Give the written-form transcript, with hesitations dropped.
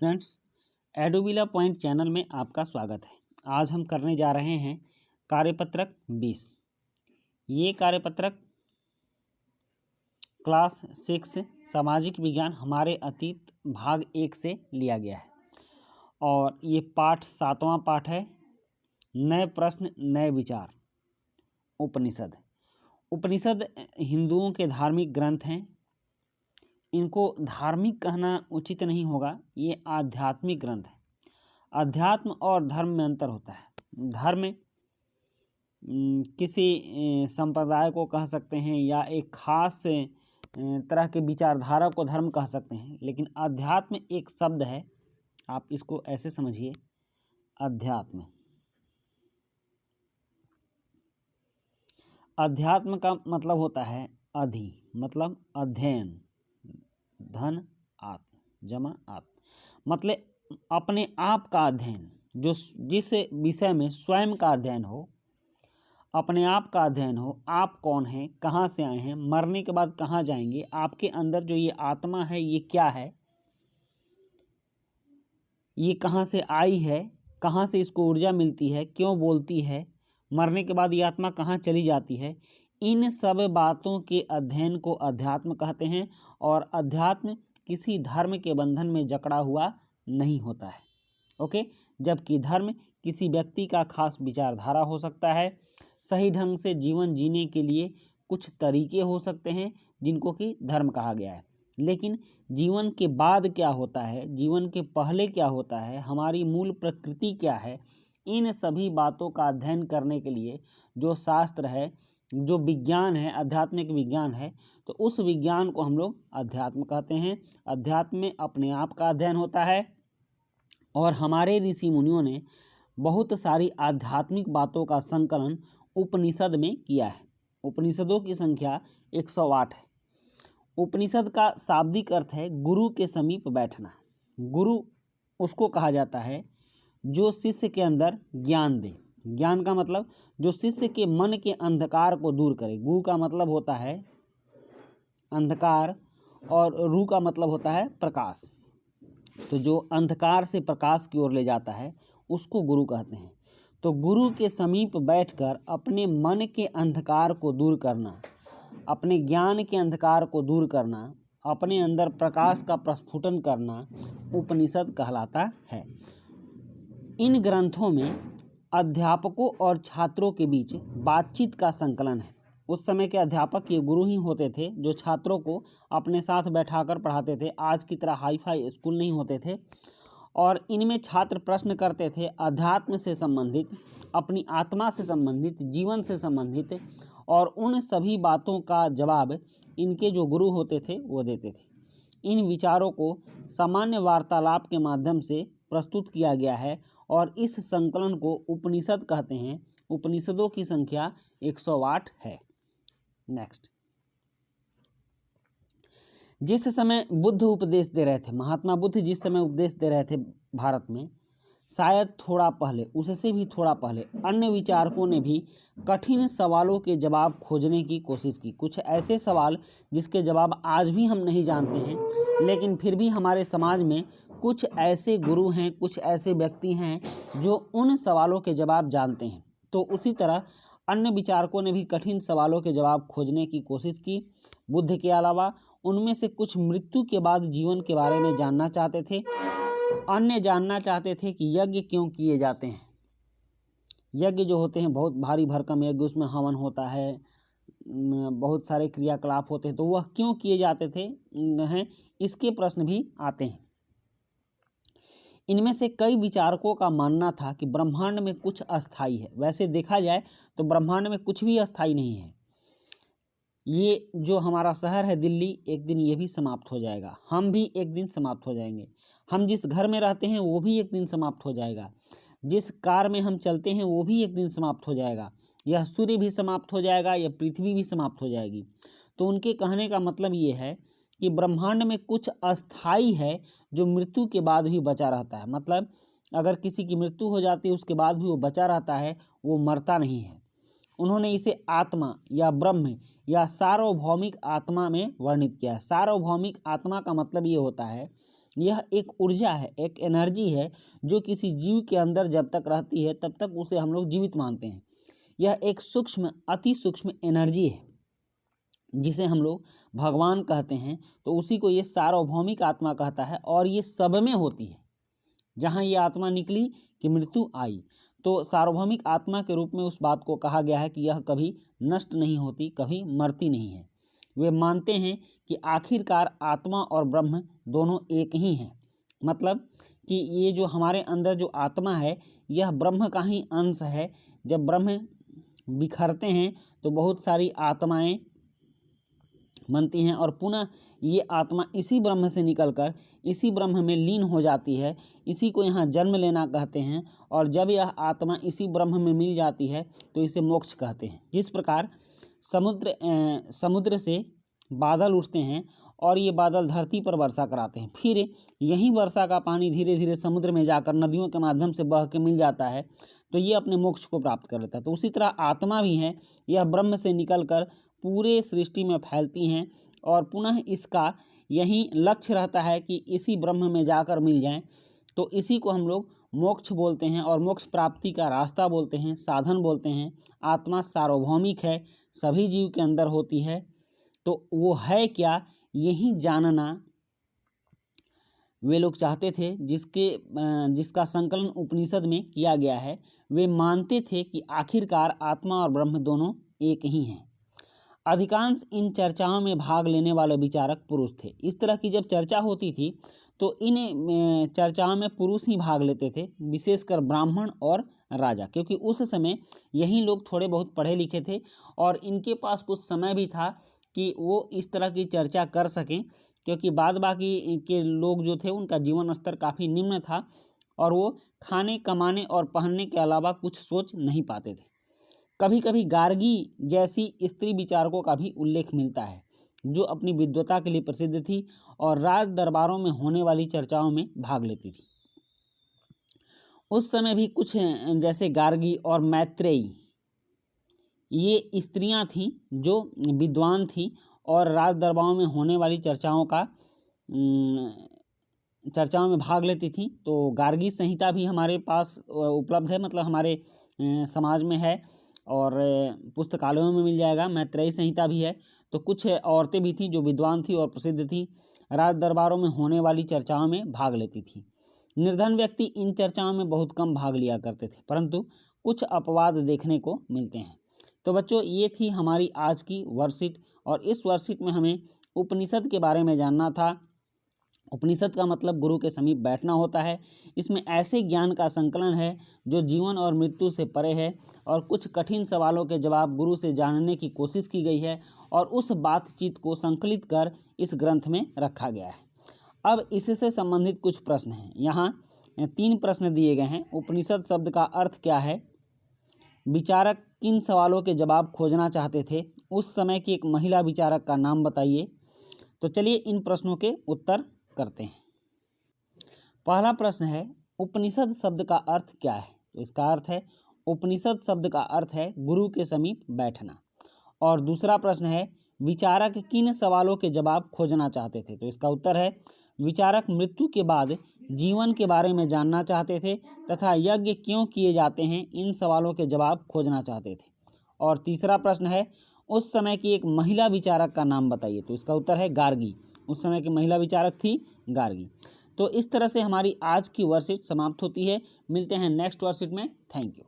Students, एडुविला point channel में आपका स्वागत है। आज हम करने जा रहे हैं कार्यपत्रक 20। ये कार्यपत्रक क्लास 6 सामाजिक विज्ञान हमारे अतीत भाग 1 से लिया गया है और ये पाठ 7वां पाठ है। नए प्रश्न नए विचार। उपनिषद हिंदुओं के धार्मिक ग्रंथ हैं। इनको धार्मिक कहना उचित नहीं होगा, ये आध्यात्मिक ग्रंथ है। अध्यात्म और धर्म में अंतर होता है। धर्म किसी संप्रदाय को कह सकते हैं या एक खास तरह के विचारधारा को धर्म कह सकते हैं, लेकिन अध्यात्म एक शब्द है, आप इसको ऐसे समझिए। अध्यात्म का मतलब होता है अधि, मतलब अध्ययन, धन आत्म जमा आत्म, मतलब अपने आप का अध्ययन, जो जिस विषय में स्वयं का अध्ययन हो, अपने आप का अध्ययन हो। आप कौन हैं, कहाँ से आए हैं, मरने के बाद कहाँ जाएंगे, आपके अंदर जो ये आत्मा है ये क्या है, ये कहाँ से आई है, कहाँ से इसको ऊर्जा मिलती है, क्यों बोलती है, मरने के बाद ये आत्मा कहाँ चली जाती है। इन सब बातों के अध्ययन को अध्यात्म कहते हैं। और अध्यात्म किसी धर्म के बंधन में जकड़ा हुआ नहीं होता है। ओके, जबकि धर्म किसी व्यक्ति का खास विचारधारा हो सकता है। सही ढंग से जीवन जीने के लिए कुछ तरीके हो सकते हैं जिनको कि धर्म कहा गया है। लेकिन जीवन के बाद क्या होता है, जीवन के पहले क्या होता है, हमारी मूल प्रकृति क्या है, इन सभी बातों का अध्ययन करने के लिए जो शास्त्र है, जो विज्ञान है, आध्यात्मिक विज्ञान है, तो उस विज्ञान को हम लोग अध्यात्म कहते हैं। अध्यात्म में अपने आप का अध्ययन होता है और हमारे ऋषि मुनियों ने बहुत सारी आध्यात्मिक बातों का संकलन उपनिषद में किया है। उपनिषदों की संख्या 108 है। उपनिषद का शाब्दिक अर्थ है गुरु के समीप बैठना। गुरु उसको कहा जाता है जो शिष्य के अंदर ज्ञान दे। ज्ञान का मतलब जो शिष्य के मन के अंधकार को दूर करे। गु का मतलब होता है अंधकार और रु का मतलब होता है प्रकाश। तो जो अंधकार से प्रकाश की ओर ले जाता है उसको गुरु कहते हैं। तो गुरु के समीप बैठकर अपने मन के अंधकार को दूर करना, अपने ज्ञान के अंधकार को दूर करना, अपने अंदर प्रकाश का प्रस्फुटन करना उपनिषद कहलाता है। इन ग्रंथों में अध्यापकों और छात्रों के बीच बातचीत का संकलन है। उस समय के अध्यापक ये गुरु ही होते थे जो छात्रों को अपने साथ बैठाकर पढ़ाते थे। आज की तरह हाई फाई स्कूल नहीं होते थे। और इनमें छात्र प्रश्न करते थे अध्यात्म से संबंधित, अपनी आत्मा से संबंधित, जीवन से संबंधित, और उन सभी बातों का जवाब इनके जो गुरु होते थे वो देते थे। इन विचारों को सामान्य वार्तालाप के माध्यम से प्रस्तुत किया गया है और इस संकलन को उपनिषद कहते हैं। उपनिषदों की संख्या 108 है। नेक्स्ट, जिस समय बुद्ध उपदेश दे रहे थे, महात्मा बुद्ध जिस समय उपदेश दे रहे थे भारत में, शायद थोड़ा पहले, उससे भी थोड़ा पहले अन्य विचारकों ने भी कठिन सवालों के जवाब खोजने की कोशिश की। कुछ ऐसे सवाल जिसके जवाब आज भी हम नहीं जानते हैं, लेकिन फिर भी हमारे समाज में कुछ ऐसे गुरु हैं, कुछ ऐसे व्यक्ति हैं जो उन सवालों के जवाब जानते हैं। तो उसी तरह अन्य विचारकों ने भी कठिन सवालों के जवाब खोजने की कोशिश की। बुद्ध के अलावा उनमें से कुछ मृत्यु के बाद जीवन के बारे में जानना चाहते थे। अन्य जानना चाहते थे कि यज्ञ क्यों किए जाते हैं। यज्ञ जो होते हैं बहुत भारी भरकम यज्ञ, उसमें हवन होता है, बहुत सारे क्रियाकलाप होते हैं, तो वह क्यों किए जाते थे हैं, इसके प्रश्न भी आते हैं। इनमें से कई विचारकों का मानना था कि ब्रह्मांड में कुछ अस्थाई है। वैसे देखा जाए तो ब्रह्मांड में कुछ भी अस्थाई नहीं है। ये जो हमारा शहर है दिल्ली, एक दिन ये भी समाप्त हो जाएगा, हम भी एक दिन समाप्त हो जाएंगे। हम जिस घर में रहते हैं वो भी एक दिन समाप्त हो जाएगा। जिस कार में हम चलते हैं वो भी एक दिन समाप्त हो जाएगा। यह सूर्य भी समाप्त हो जाएगा, यह पृथ्वी भी समाप्त हो जाएगी। तो उनके कहने का मतलब ये है कि ब्रह्मांड में कुछ अस्थाई है जो मृत्यु के बाद भी बचा रहता है। मतलब अगर किसी की मृत्यु हो जाती है उसके बाद भी वो बचा रहता है, वो मरता नहीं है। उन्होंने इसे आत्मा या ब्रह्म या सार्वभौमिक आत्मा में वर्णित किया है। सार्वभौमिक आत्मा का मतलब ये होता है यह एक ऊर्जा है, एक एनर्जी है जो किसी जीव के अंदर जब तक रहती है तब तक उसे हम लोग जीवित मानते हैं। यह एक सूक्ष्म, अति सूक्ष्म एनर्जी है जिसे हम लोग भगवान कहते हैं। तो उसी को ये सार्वभौमिक आत्मा कहता है और ये सब में होती है। जहाँ ये आत्मा निकली कि मृत्यु आई, तो सार्वभौमिक आत्मा के रूप में उस बात को कहा गया है कि यह कभी नष्ट नहीं होती, कभी मरती नहीं है। वे मानते हैं कि आखिरकार आत्मा और ब्रह्म दोनों एक ही हैं। मतलब कि ये जो हमारे अंदर जो आत्मा है यह ब्रह्म का ही अंश है। जब ब्रह्म बिखरते हैं तो बहुत सारी आत्माएं बनती हैं और पुनः ये आत्मा इसी ब्रह्म से निकलकर इसी ब्रह्म में लीन हो जाती है। इसी को यहाँ जन्म लेना कहते हैं। और जब यह आत्मा इसी ब्रह्म में मिल जाती है तो इसे मोक्ष कहते हैं। जिस प्रकार समुद्र से बादल उठते हैं और ये बादल धरती पर वर्षा कराते हैं, फिर यही वर्षा का पानी धीरे धीरे समुद्र में जाकर नदियों के माध्यम से बह के मिल जाता है, तो ये अपने मोक्ष को प्राप्त कर लेता है। तो उसी तरह आत्मा भी है, यह ब्रह्म से निकलकर पूरे सृष्टि में फैलती हैं और पुनः इसका यही लक्ष्य रहता है कि इसी ब्रह्म में जाकर मिल जाएं। तो इसी को हम लोग मोक्ष बोलते हैं और मोक्ष प्राप्ति का रास्ता बोलते हैं, साधन बोलते हैं। आत्मा सार्वभौमिक है, सभी जीव के अंदर होती है। तो वो है क्या, यही जानना वे लोग चाहते थे, जिसका संकलन उपनिषद में किया गया है। वे मानते थे कि आखिरकार आत्मा और ब्रह्म दोनों एक ही हैं। अधिकांश इन चर्चाओं में भाग लेने वाले विचारक पुरुष थे। इस तरह की जब चर्चा होती थी तो इन चर्चाओं में पुरुष ही भाग लेते थे, विशेषकर ब्राह्मण और राजा, क्योंकि उस समय यही लोग थोड़े बहुत पढ़े लिखे थे और इनके पास कुछ समय भी था कि वो इस तरह की चर्चा कर सकें, क्योंकि बाद बाकी के लोग जो थे उनका जीवन स्तर काफ़ी निम्न था और वो खाने, कमाने और पहनने के अलावा कुछ सोच नहीं पाते थे। कभी कभी गार्गी जैसी स्त्री विचारकों का भी उल्लेख मिलता है, जो अपनी विद्वता के लिए प्रसिद्ध थी और राज दरबारों में होने वाली चर्चाओं में भाग लेती थी। उस समय भी कुछ जैसे गार्गी और मैत्रेयी ये स्त्रियां थीं जो विद्वान थीं और राज दरबारों में होने वाली चर्चाओं में भाग लेती थीं। तो गार्गी संहिता भी हमारे पास उपलब्ध है, मतलब हमारे समाज में है और पुस्तकालयों में मिल जाएगा। मैत्रेयी संहिता भी है। तो कुछ औरतें भी थीं जो विद्वान थीं और प्रसिद्ध थीं, राज दरबारों में होने वाली चर्चाओं में भाग लेती थीं। निर्धन व्यक्ति इन चर्चाओं में बहुत कम भाग लिया करते थे, परंतु कुछ अपवाद देखने को मिलते हैं। तो बच्चों, ये थी हमारी आज की वर्कशीट और इस वर्कशीट में हमें उपनिषद के बारे में जानना था। उपनिषद का मतलब गुरु के समीप बैठना होता है। इसमें ऐसे ज्ञान का संकलन है जो जीवन और मृत्यु से परे है और कुछ कठिन सवालों के जवाब गुरु से जानने की कोशिश की गई है और उस बातचीत को संकलित कर इस ग्रंथ में रखा गया है। अब इससे संबंधित कुछ प्रश्न हैं। यहाँ 3 प्रश्न दिए गए हैं। उपनिषद शब्द का अर्थ क्या है? विचारक किन सवालों के जवाब खोजना चाहते थे? उस समय की एक महिला विचारक का नाम बताइए। तो चलिए इन प्रश्नों के उत्तर करते हैं। पहला प्रश्न है, उपनिषद शब्द का अर्थ क्या है? तो इसका अर्थ है, उपनिषद शब्द का अर्थ है गुरु के समीप बैठना। और दूसरा प्रश्न है, विचारक किन सवालों के जवाब खोजना चाहते थे? तो इसका उत्तर है, विचारक मृत्यु के बाद जीवन के बारे में जानना चाहते थे तथा यज्ञ क्यों किए जाते हैं, इन सवालों के जवाब खोजना चाहते थे। और तीसरा प्रश्न है, उस समय की एक महिला विचारक का नाम बताइए। तो इसका उत्तर है गार्गी। उस समय की महिला विचारक थी गार्गी। तो इस तरह से हमारी आज की वर्कशीट समाप्त होती है। मिलते हैं नेक्स्ट वर्कशीट में। Thank you.